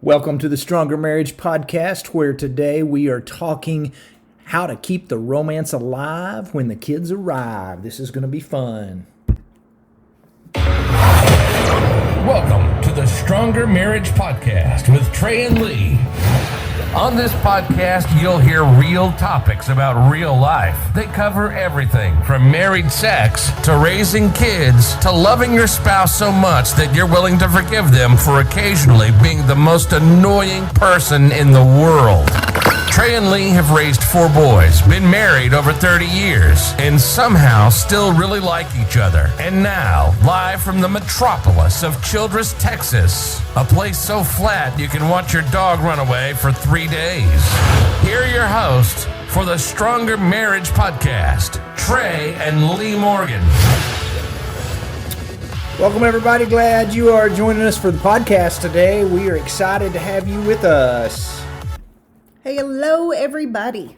Welcome to the Stronger Marriage Podcast, where today we are talking how to keep the romance alive when the kids arrive. This is going to be fun. Welcome to the Stronger Marriage Podcast with Trey and Lee. On this podcast, you'll hear real topics about real life. They cover everything from married sex to raising kids to loving your spouse so much that you're willing to forgive them for occasionally being the most annoying person in the world. Trey and Lee have raised 4 boys, been married over 30 years, and somehow still really like each other. And now, live from the metropolis of Childress, Texas, a place so flat you can watch your dog run away for 3 days. Here are your hosts for the Stronger Marriage Podcast, Trey and Lee Morgan. Welcome, everybody. Glad you are joining us for the podcast today. We are excited to have you with us. Hey, hello, everybody.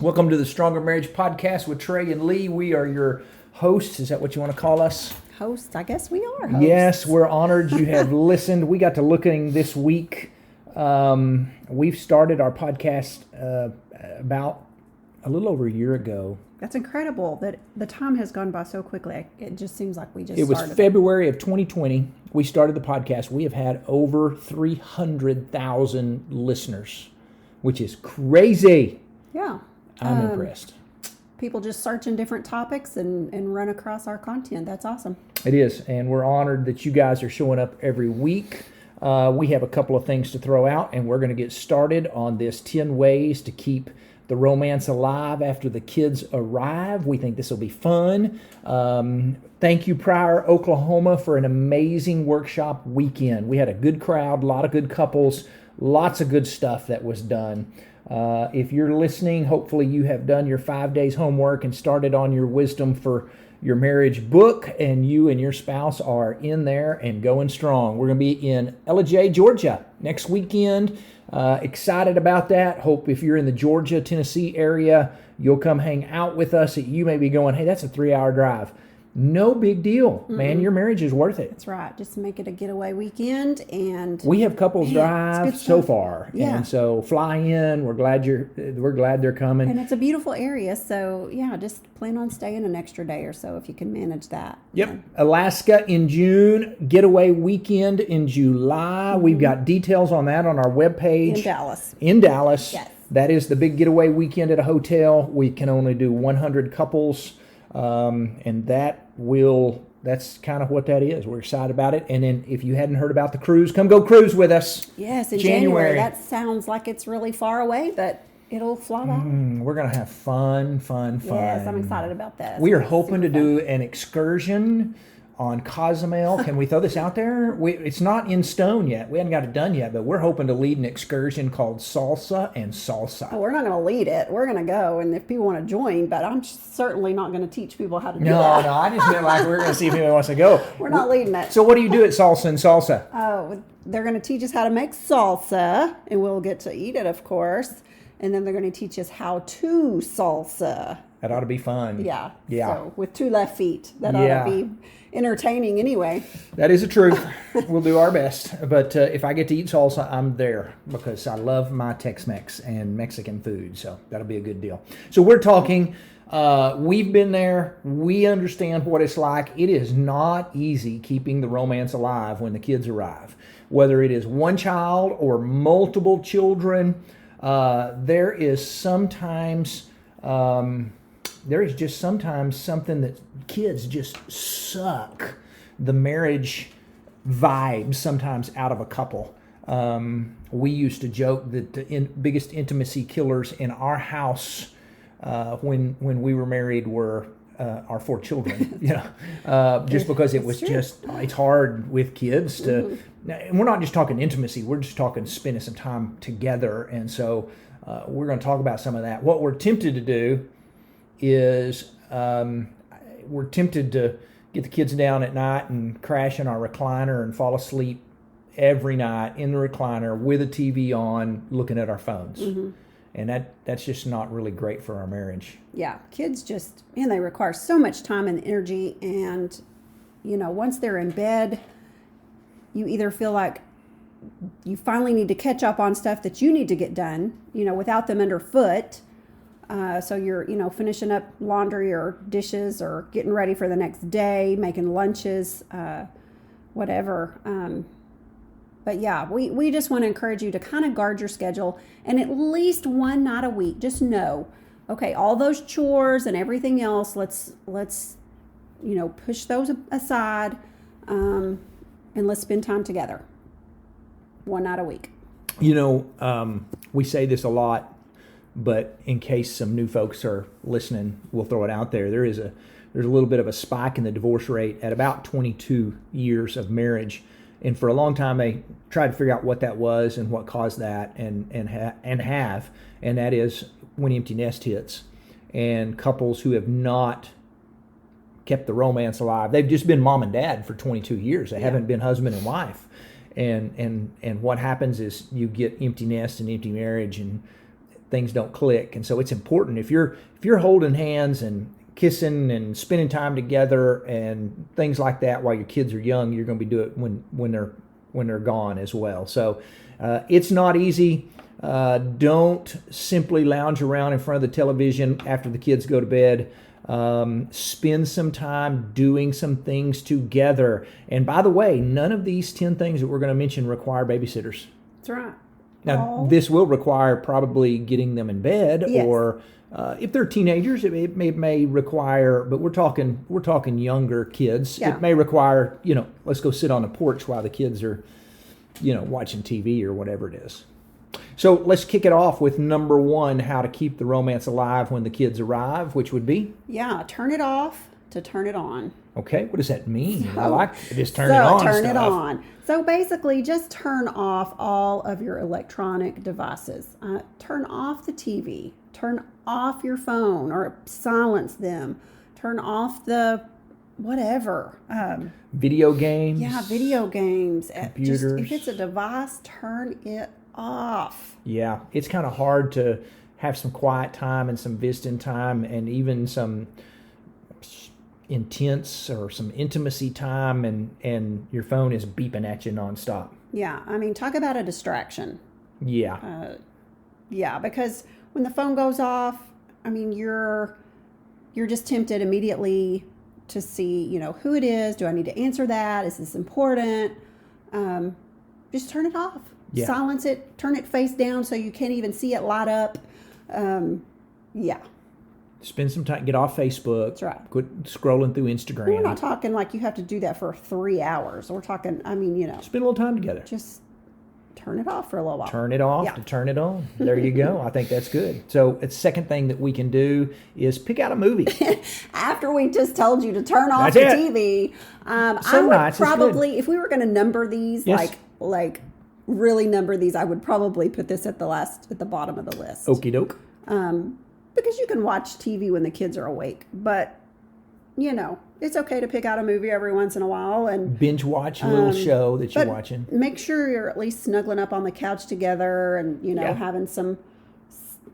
Welcome to the Stronger Marriage Podcast with Trey and Lee. We are your hosts. Is that what you want to call us? Hosts, I guess we are hosts. Yes, we're honored you have listened. We got to looking this week. We've started our podcast about a little over a year ago. That's incredible that the time has gone by so quickly. It just seems like we just started. It was February of 2020. We started the podcast. We have had over 300,000 listeners, which is crazy. Yeah. I'm impressed. People just searching different topics and run across our content. That's awesome. It is, and we're honored that you guys are showing up every week. We have a couple of things to throw out, and we're going to get started on this 10 ways to keep the romance alive after the kids arrive. We think this will be fun. Thank you, Pryor, Oklahoma, for an amazing workshop weekend. We had a good crowd, a lot of good couples, lots of good stuff that was done. If you're listening, hopefully you have done your 5 days homework and started on your Wisdom for Your Marriage book, and you and your spouse are in there and going strong. We're going to be in Ellijay, Georgia next weekend. Excited about that. Hope if you're in the Georgia, Tennessee area, you'll come hang out with us. You may be going, hey, that's a 3-hour drive. No big deal, man. Your marriage is worth it. That's right. Just make it a getaway weekend, and we have couples drive so far, yeah. And so fly in. We're glad they're coming, and it's a beautiful area. So yeah, just plan on staying an extra day or so if you can manage that. Yep, Yeah. Alaska in June, getaway weekend in July. We've got details on that on our webpage. In Dallas, yes. That is the big getaway weekend at a hotel. We can only do 100 couples. And that's kind of what that is. We're excited about it. And then if you hadn't heard about the cruise, come go cruise with us. Yes, in January. That sounds like it's really far away, but it'll fly by. We're going to have fun. Yes, I'm excited about that. We are hoping to do an excursion on Cozumel. Can we throw this out there? It's not in stone yet. We haven't got it done yet, but we're hoping to lead an excursion called Salsa and Salsa. Oh, we're not going to lead it. We're going to go, and if people want to join, but I'm certainly not going to teach people how to do that. No, I just meant like we're going to see if anyone wants to go. We're not leading it. So what do you do at Salsa and Salsa? Oh, they're going to teach us how to make salsa, and we'll get to eat it, of course. And then they're going to teach us how to salsa. That ought to be fun. Yeah. Yeah. So with 2 left feet, that ought to be entertaining anyway. That is the truth. We'll do our best. But if I get to eat salsa, I'm there because I love my Tex-Mex and Mexican food. So that'll be a good deal. So we're talking, we've been there. We understand what it's like. It is not easy keeping the romance alive when the kids arrive. Whether it is one child or multiple children, there is just sometimes something that kids just suck the marriage vibes sometimes out of a couple. We used to joke that the biggest intimacy killers in our house when we were married were our 4 children. Just because it's hard with kids to. And we're not just talking intimacy. We're just talking spending some time together. And so we're going to talk about some of that. What we're tempted to do is we're tempted to get the kids down at night and crash in our recliner and fall asleep every night in the recliner with a TV on, looking at our phones. And that's just not really great for our marriage. Yeah, kids they require so much time and energy. And, once they're in bed, you either feel like you finally need to catch up on stuff that you need to get done, without them underfoot. So you're, finishing up laundry or dishes or getting ready for the next day, making lunches, whatever. But yeah, we just want to encourage you to kind of guard your schedule, and at least one night a week. Just know, okay, all those chores and everything else, let's push those aside, and let's spend time together. One night a week. We say this a lot, but in case some new folks are listening, we'll throw it out there. There's a little bit of a spike in the divorce rate at about 22 years of marriage. And for a long time, they tried to figure out what that was and what caused that, and that is when empty nest hits, and couples who have not kept the romance alive. They've just been mom and dad for 22 years. They haven't been husband and wife, and what happens is you get empty nest and empty marriage, and things don't click. And so it's important, if you're holding hands and kissing and spending time together and things like that while your kids are young, you're going to be doing it when they're gone as well. So it's not easy. Don't simply lounge around in front of the television after the kids go to bed. Spend some time doing some things together. And by the way, none of these 10 things that we're going to mention require babysitters. That's right. Now, this will require probably getting them in bed, yes. Or if they're teenagers, it may require. But we're talking younger kids. Yeah. It may require, let's go sit on the porch while the kids are, watching TV or whatever it is. So let's kick it off with number 1: how to keep the romance alive when the kids arrive, which would be turn it off to turn it on. Okay, what does that mean? I like this turn it on turn stuff. it on. So basically, just turn off all of your electronic devices. Turn off the TV. Turn off your phone or silence them. Turn off the whatever. Video games. Yeah, video games. Computers. If it's a device, turn it off. Yeah, it's kind of hard to have some quiet time and some visiting time and even some intense or some intimacy time, and your phone is beeping at you nonstop. Yeah, talk about a distraction. Yeah. Because when the phone goes off, you're just tempted immediately to see, who it is. Do I need to answer that? Is this important? Just turn it off. Yeah. Silence it. Turn it face down so you can't even see it light up. Spend some time. Get off Facebook. That's right. Quit scrolling through Instagram. We're not talking like you have to do that for 3 hours. We're talking, Spend a little time together. Just turn it off for a little while. Turn it off to turn it on. There you go. I think that's good. So the second thing that we can do is pick out a movie. After we just told you to turn off That's the it. TV, Some I would nights it's probably, if we were going to number these, Yes. like really number these, I would probably put this at the bottom of the list. Okie doke. Because you can watch TV when the kids are awake, but it's okay to pick out a movie every once in a while and Binge watch a little show that you're watching. Make sure you're at least snuggling up on the couch together and having some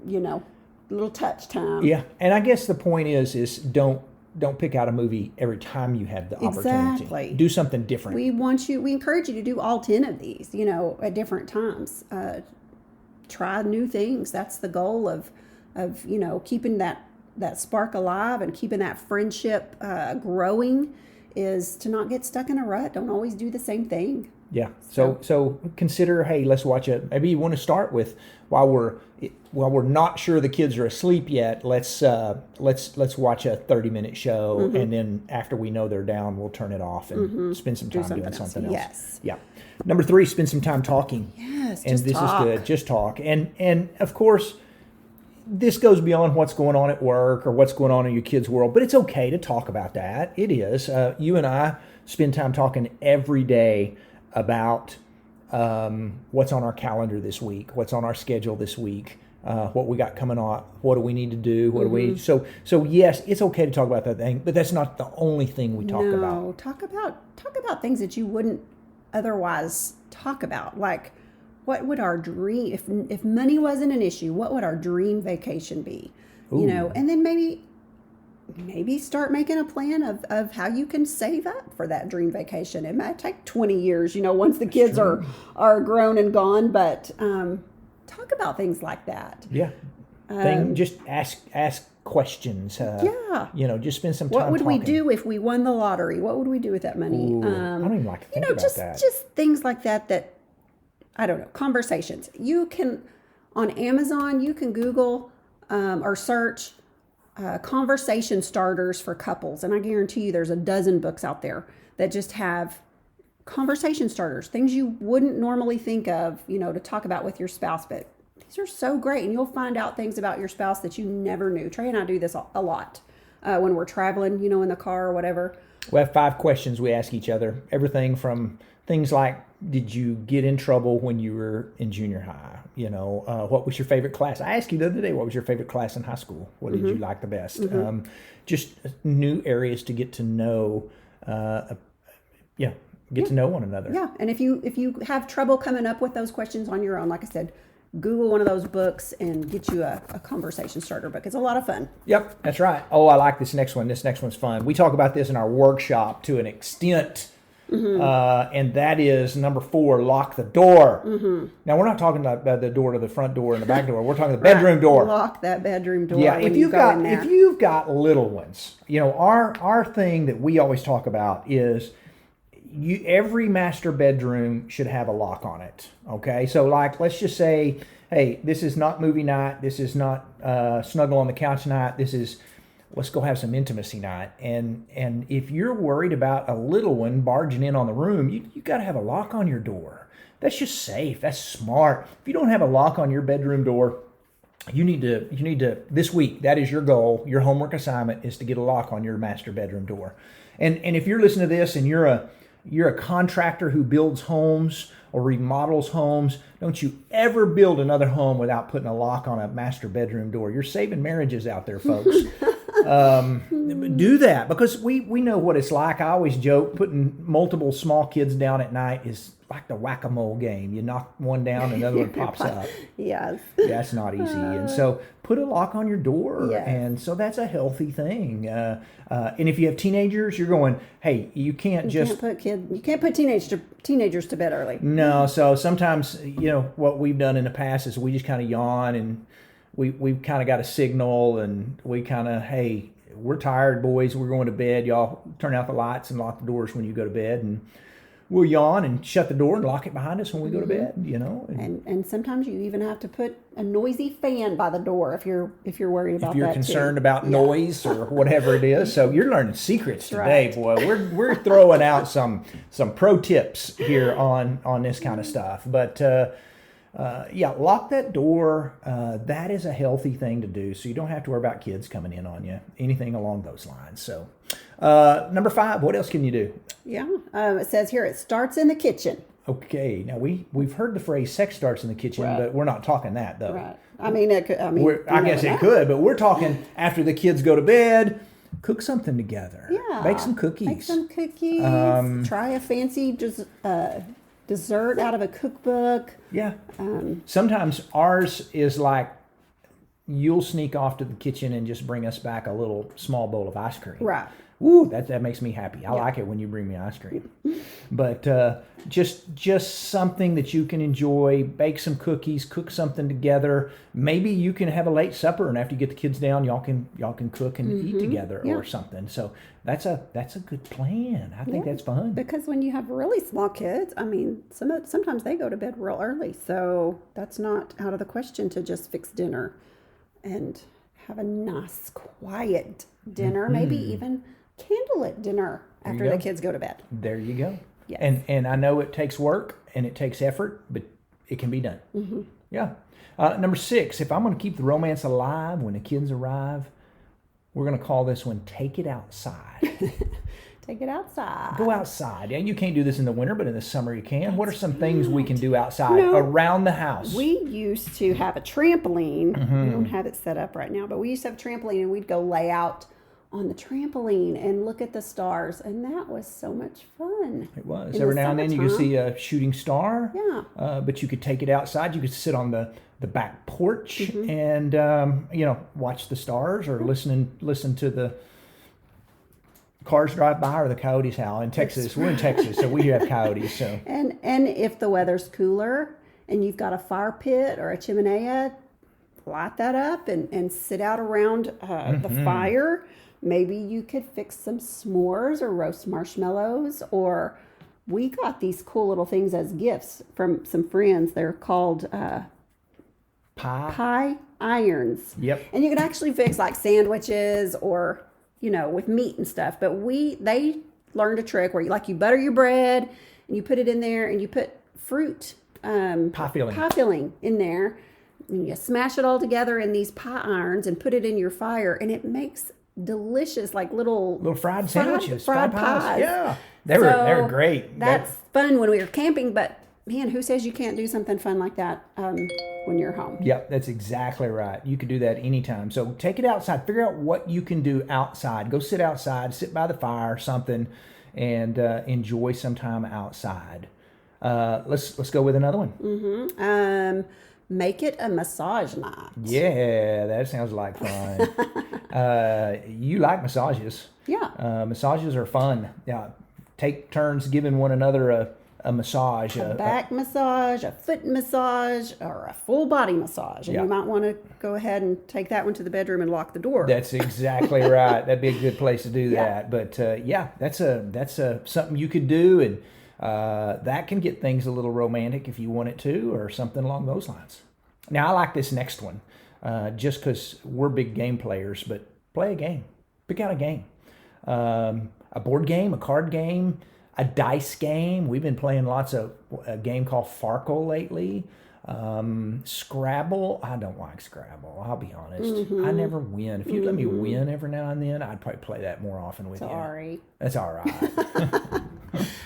little touch time. Yeah, and I guess the point is don't pick out a movie every time you have the opportunity. Exactly. Do something different. We encourage you to do all 10 of these, at different times. Try new things. That's the goal of keeping that spark alive and keeping that friendship growing, is to not get stuck in a rut. Don't always do the same thing. Yeah. So consider, hey, let's watch maybe you want to start with while we're not sure the kids are asleep yet, let's watch a 30-minute show, Mm-hmm. and then after we know they're down, we'll turn it off and spend some time doing something else. Yes. Yeah. Number 3, spend some time talking. Yes. And this is good. Just talk. And of course, this goes beyond what's going on at work or what's going on in your kids' world, but it's okay to talk about that. It is. You and I spend time talking every day about what's on our calendar this week, what's on our schedule this week, what we got coming on, what do we need to do, what do we. So yes, it's okay to talk about that thing, but that's not the only thing we talk about. No, talk about things that you wouldn't otherwise talk about, like. What would our dream, if money wasn't an issue, what would our dream vacation be? Ooh. And then maybe maybe start making a plan of how you can save up for that dream vacation. It might take 20 years, once the kids are grown and gone, but talk about things like that. Yeah. Just ask questions. Just spend some time. What would talking. we do if we won the lottery? What would we do with that money? Ooh, I don't even like to think about that. Just things like that I don't know, conversations. You can, on Amazon, you can Google or search conversation starters for couples. And I guarantee you there's a dozen books out there that just have conversation starters, things you wouldn't normally think of, to talk about with your spouse. But these are so great. And you'll find out things about your spouse that you never knew. Trey and I do this a lot when we're traveling, in the car or whatever. We have 5 questions we ask each other. Everything from things like, did you get in trouble when you were in junior high? What was your favorite class? I asked you the other day, what was your favorite class in high school? What did you like the best? Just new areas to get to know, to know one another. Yeah, and if you have trouble coming up with those questions on your own, like I said, Google one of those books and get you a conversation starter book. It's a lot of fun. Yep, that's right. Oh, I like this next one. This next one's fun. We talk about this in our workshop to an extent. And that is number 4, lock the door. Now, we're not talking about the door to the front door and the back door. We're talking the bedroom door. Lock that bedroom door. Yeah, when if you you've got little ones, our thing that we always talk about is every master bedroom should have a lock on it. Okay, so let's just say, hey, this is not movie night. This is not snuggle on the couch night. This is, let's go have some intimacy night. And if you're worried about a little one barging in on the room, you got to have a lock on your door. That's just safe. That's smart. If you don't have a lock on your bedroom door, you need to this week, that is your goal. Your homework assignment is to get a lock on your master bedroom door. And if you're listening to this and you're a contractor who builds homes or remodels homes, don't you ever build another home without putting a lock on a master bedroom door. You're saving marriages out there, folks. Do that, because we know what it's like. I always joke, putting multiple small kids down at night is like the whack-a-mole game. You knock one down, another one pops up. Yes. That's not easy. And so put a lock on your door. Yes. And so that's a healthy thing. And if you have teenagers, you're going, hey, you can't put teenagers to bed early. No. So sometimes, what we've done in the past is we just kind of yawn, and we've kind of got a signal, and we kind of, hey, we're tired, boys. We're going to bed. Y'all turn out the lights and lock the doors when you go to bed. And we'll yawn and shut the door and lock it behind us when we go to bed, And sometimes you even have to put a noisy fan by the door if you're worried about that. If you're concerned about noise or whatever it is. So you're learning secrets today, right. Boy. We're throwing out some pro tips here on this kind of stuff. But lock that door. That is a healthy thing to do, so you don't have to worry about kids coming in on you, anything along those lines. So number 5, what else can you do? Yeah, it says here it starts in the kitchen. Okay, now we've heard the phrase sex starts in the kitchen, right. But we're not talking that though. Right. I mean, it could, I guess it could, but we're talking after the kids go to bed. Cook something together. Yeah. Bake some cookies. Try a fancy dessert out of a cookbook. Yeah. Sometimes ours is like, you'll sneak off to the kitchen and just bring us back a little small bowl of ice cream. Right. Ooh, that makes me happy. I like it when you bring me ice cream. But just something that you can enjoy. Bake some cookies, cook something together. Maybe you can have a late supper, and after you get the kids down, y'all can cook and eat together or something. So that's a good plan. I think that's fun. Because when you have really small kids, I mean, sometimes they go to bed real early, so that's not out of the question to just fix dinner and have a nice, quiet dinner. Maybe even candlelit dinner after the kids go to bed. There you go. Yes. And I know it takes work and it takes effort, but it can be done. Yeah. Number 6, if I'm going to keep the romance alive when the kids arrive, we're going to call this one Take It Outside. Take it outside. Go outside. Yeah, you can't do this in the winter, but in the summer you can. What are some things we can do outside around the house? We used to have a trampoline. We don't have it set up right now, but we used to have a trampoline, and we'd go lay out on the trampoline and look at the stars, and that was so much fun. It was. Every now and then you could see a shooting star. Yeah. But you could take it outside. You could sit on the back porch and watch the stars or listen to the cars drive by or the coyotes howl. In Texas, we're in Texas, so we have coyotes. So And if the weather's cooler and you've got a fire pit or a chimenea, light that up and sit out around the fire. Maybe you could fix some s'mores or roast marshmallows, or we got these cool little things as gifts from some friends. They're called pie irons. Yep. And you can actually fix like sandwiches or, with meat and stuff. But they learned a trick where you butter your bread and you put it in there and you put fruit pie filling in there. And you smash it all together in these pie irons and put it in your fire, and it makes delicious, like little fried sandwiches, fried pies. Yeah, they're great. That's fun when we were camping, but man, who says you can't do something fun like that when you're home? Yep, that's exactly right. You can do that anytime. So take it outside. Figure out what you can do outside. Go sit outside, sit by the fire, something, and enjoy some time outside. Let's go with another one. Make it a massage night. Yeah, that sounds like fun. You like massages. Yeah. Massages are fun. Yeah, take turns giving one another a massage. A back massage, a foot massage, or a full body massage. And you might want to go ahead and take that one to the bedroom and lock the door. That's exactly right. That'd be a good place to do that. But that's something you could do, and that can get things a little romantic if you want it to, or something along those lines. Now, I like this next one, just because we're big game players, but play a game. Pick out a game. A board game, a card game, a dice game. We've been playing lots of a game called Farkle lately. Scrabble. I don't like Scrabble, I'll be honest. I never win. If you'd let me win every now and then, I'd probably play that more often with you. Sorry. That's all right.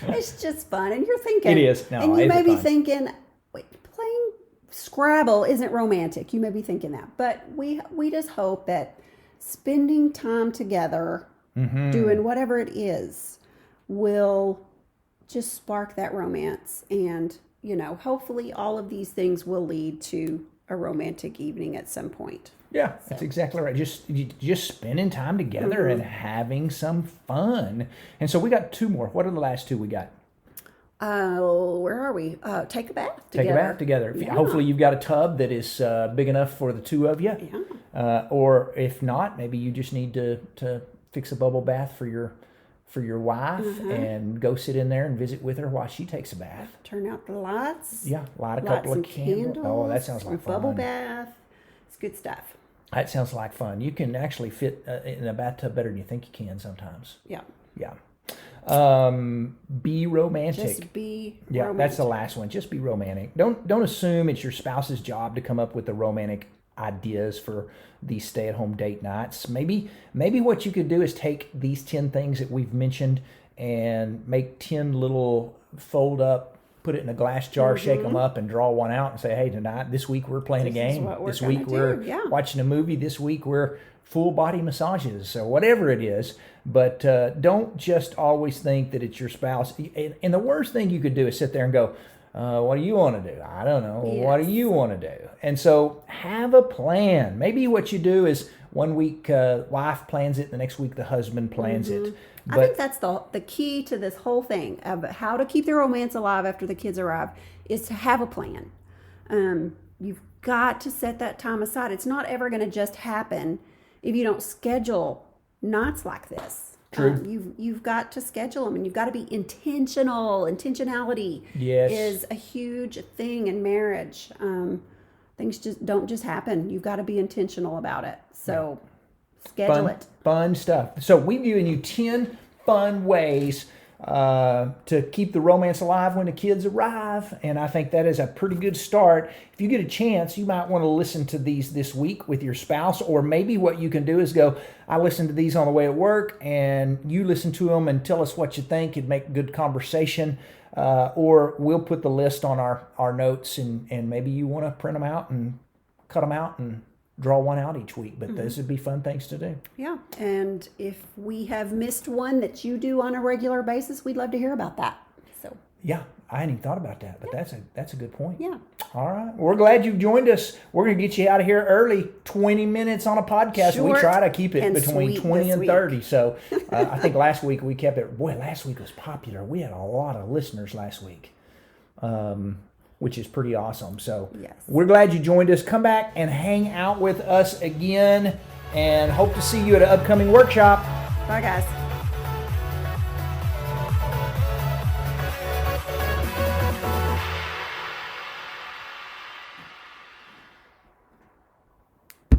It's just fun, and you're thinking. It is. No, and you may be fun. thinking, wait, playing Scrabble isn't romantic. You may be thinking that, but we just hope that spending time together, doing whatever it is, will just spark that romance, and hopefully all of these things will lead to a romantic evening at some point. Yeah, that's exactly right. Just spending time together and having some fun. And so we got two more. What are the last two we got? Where are we? Take a bath together. Take a bath together. Yeah. Hopefully you've got a tub that is big enough for the two of you. Yeah. Or if not, maybe you just need to fix a bubble bath for your wife and go sit in there and visit with her while she takes a bath. Turn out the lights. Yeah, light a couple of candles. Oh, that sounds like fun. Bubble bath. It's good stuff. That sounds like fun. You can actually fit in a bathtub better than you think you can sometimes. Yeah. Yeah. Be romantic. Just be romantic. That's the last one. Just be romantic. Don't assume it's your spouse's job to come up with the romantic ideas for these stay-at-home date nights. Maybe what you could do is take these 10 things that we've mentioned and make 10 little fold up, put it in a glass jar, shake them up, and draw one out and say, hey, this week we're playing a game. This week we're watching a movie. This week we're full body massages or whatever it is. But don't just always think that it's your spouse. And the worst thing you could do is sit there and go, what do you want to do? I don't know. Yes. What do you want to do? And so have a plan. Maybe what you do is one week wife plans it, the next week the husband plans it. But I think that's the key to this whole thing of how to keep the romance alive after the kids arrive is to have a plan. You've got to set that time aside. It's not ever going to just happen if you don't schedule nights like this. True. You've got to schedule them, and you've got to be intentional. Intentionality is a huge thing in marriage. Things just don't just happen. You've got to be intentional about it. So schedule it. Fun stuff. So we've given you 10 fun ways to keep the romance alive when the kids arrive. And I think that is a pretty good start. If you get a chance, you might want to listen to these this week with your spouse, or maybe what you can do is go, I listened to these on the way to work, and you listen to them and tell us what you think. It'd make good conversation. Or we'll put the list on our notes, and maybe you want to print them out and cut them out and draw one out each week. But those would be fun things to do. Yeah. And if we have missed one that you do on a regular basis, we'd love to hear about that. So yeah, I hadn't even thought about that, but that's a good point. Yeah. All right. We're glad you've joined us. We're going to get you out of here early. 20 minutes on a podcast. We Short try to keep it and between sweet 20 this and week. 30. So I think last week we kept it. Boy, last week was popular. We had a lot of listeners last week, which is pretty awesome. So Yes. we're glad you joined us. Come back and hang out with us again, and hope to see you at an upcoming workshop. Bye, guys.